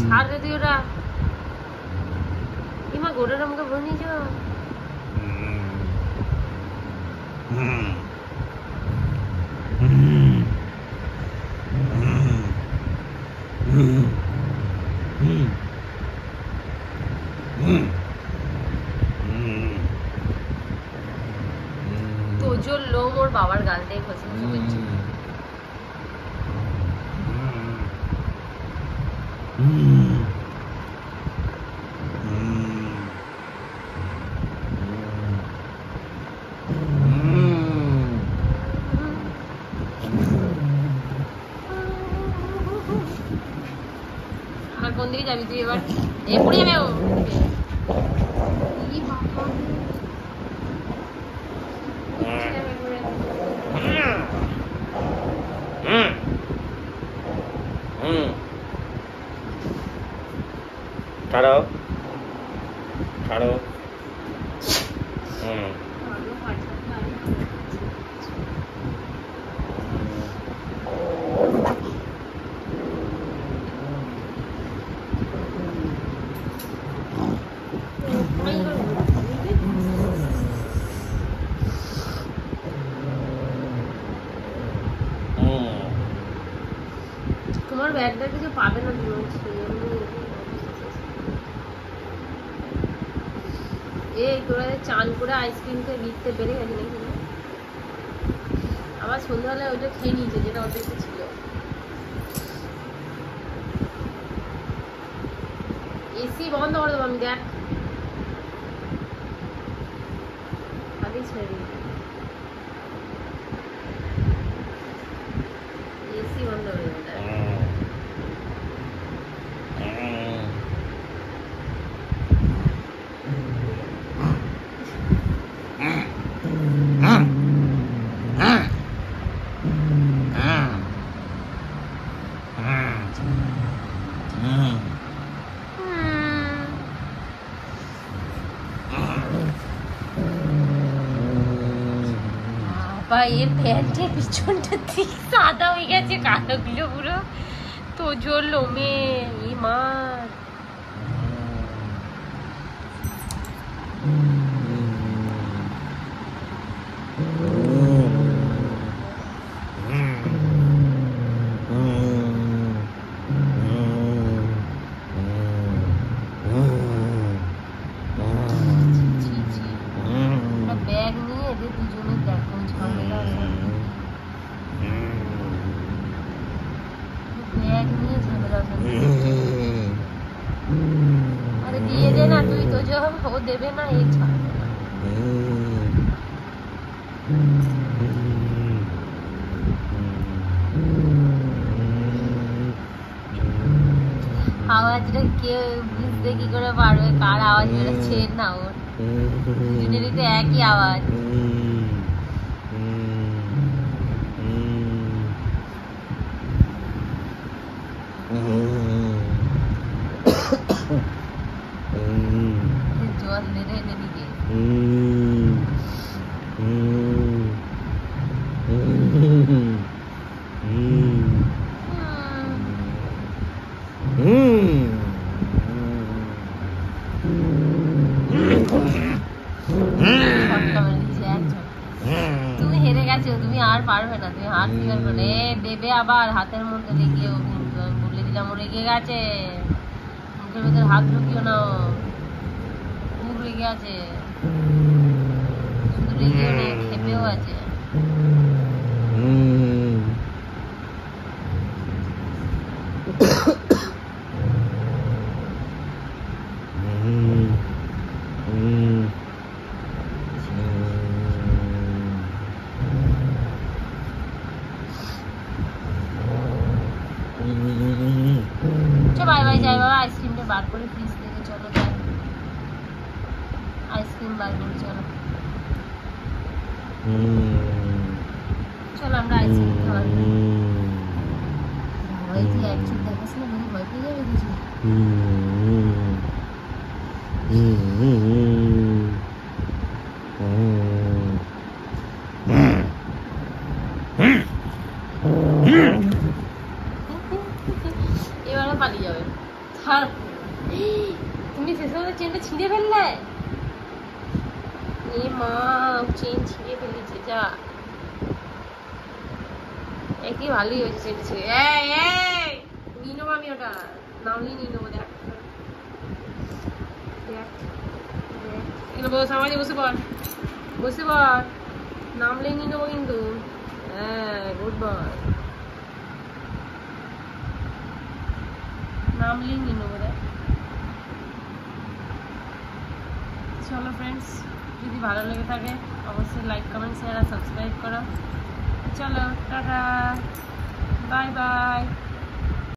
ছাড় রে তুই ওটা ইমা গোটার আমাকে বলে নিয়ে যাও তোজোর লোম ওর বাবার গালটাই খসে খসে আর কোন দিকে যাবি তুই এবার এই পড়ে যাবে ও ছাড়ো ছাড়ো তোমার ব্যাগটা কিছু পাবে না তুমি এই তোরা চান করে আইসক্রিম খেয়ে লিখতে বেড়ে গেছি নাকি আবার সন্ধ্যাবেলায় ওইটা খেয়ে নিয়েছে যেটা ওদের ছিল এসি বন্ধ করে দেবো আমি দেখ খালি ছেড়ে এসি বন্ধ করে দেবো এর প্যান্টের পিছনটা ঠিক সাদা হয়ে গেছে কালো গুলো পুরো তোজোর লোমে মা ব্যাগ নিয়ে এদের দুজনের দেখো ঝামেলা ব্যাগ নিয়ে ঝামেলা আরে দিয়ে দে না তুই তো যখন ও দেবে না এই ছাড়বে না আওয়াজটা কে বুঝতে কি করে পারবে কার আওয়াজ বেরোচ্ছে না ওর দুজনেরই তো একই আওয়াজ জল মেরে এনে দিকে তুমি হেরে গেছো তুমি আর পারবে না তুমি হাত ফিগার করে দেবে আবার হাতের মধ্যে লেগে বলে দিলাম ও রেগে গেছে মুখের ভেতর হাত ঢুকিও না খুব রেগে আছে শুধু রেগেও নেই খেপেও আছে বাই বাই যাই বাবা আইসক্রিমটা বার করে ফ্রিজ থেকে চলো যাই আইসক্রিম বার করে চলো চলো আমরা আইসক্রিম খাওয়ার ভয় তুই এক চুপ দেখাস না বলে ভয় পেয়ে যাবে কিছু এবারও পালিয়ে যাবে ছাড়, তুমি শেষে ওদের চেনটা ছিঁড়ে ফেললে। এ মা, চেন ছিঁড়ে ফেলেছে, যা। একই ভালোই হয়েছে চেন ছিঁড়ে। নিয়ে নেবো আমি ওটা, নামলেই নিয়ে নেবো। দেখ দেখ এখানে বস, আমার বসে পড়, বসে পড়, নামলেই নিয়ে নেবো কিন্তু। হ্যাঁ, গুড বয়, নামলেই নিয়ে নেবো। দেখ, চলো ফ্রেন্ডস, যদি ভালো লেগে থাকে অবশ্যই লাইক কমেন্ট শেয়ার আর সাবস্ক্রাইব করো। চলো টাটা, বাই বাই।